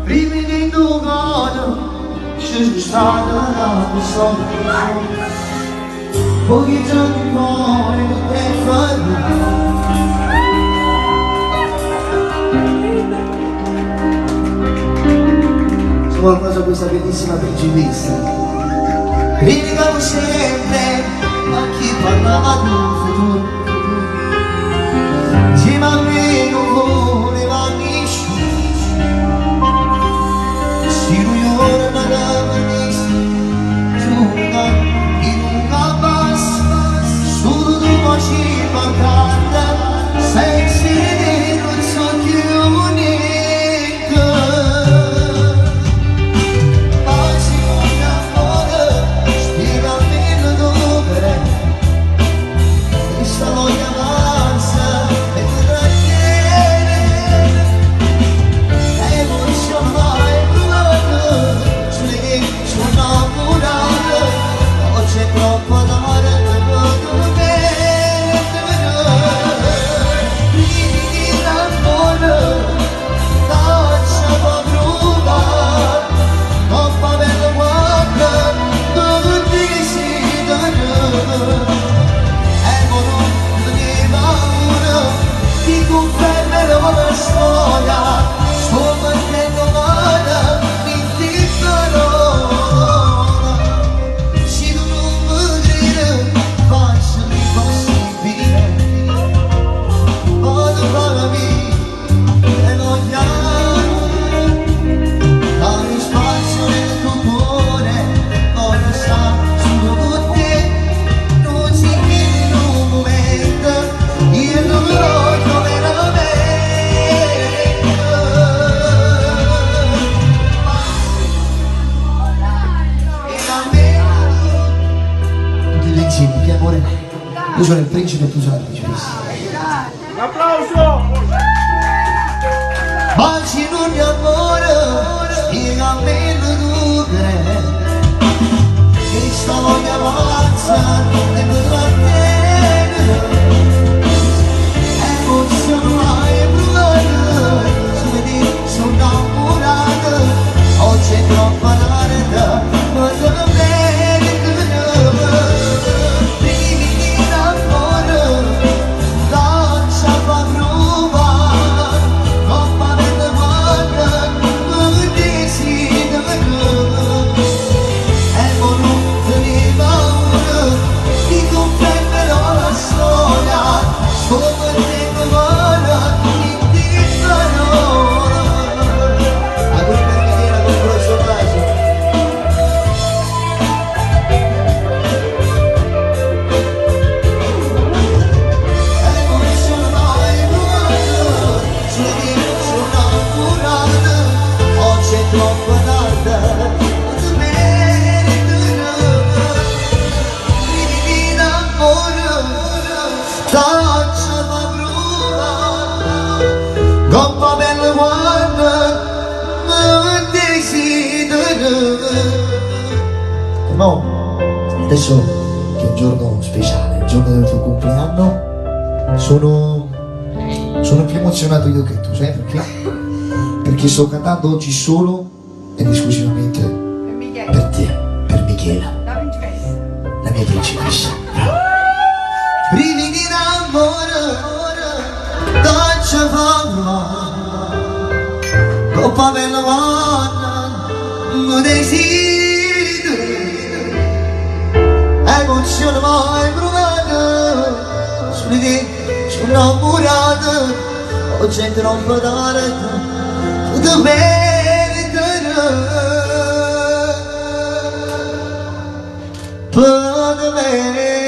brividi do godo, ci strada la soglia, pochi giorni muore e fallo. C'è qualcosa questa bellissima principessa, criticavo sempre a chi parlava di un futuro. Ma me non voleva nessuno, si lui ora non aveva nessuno, giunga in un cabas, solo dopo ci mancata, senza non so più niente. Ma se non amore, spiegami dove questa voglia avanza. Che amore, io sono il principe e tu sei la principessa. Un applauso! Baci non mi amore, spiegami dove che sta voglia avanza e non trattiene. Emozione mai provata, si vede sono innamorata, oggi è troppo tardi, ma sono bene. No, adesso che è un giorno speciale, il giorno del tuo compleanno, sono più emozionato io che tu, sai perché? Perché sto cantando oggi solo ed esclusivamente per te, per Michela, la mia principessa. Brividi d'amore, dolce fama, coppa bella vanna, un desiderio. Emozione mai provata, su di te sono innamorata, oggi è troppo tardi, tutto merita, tutto merita.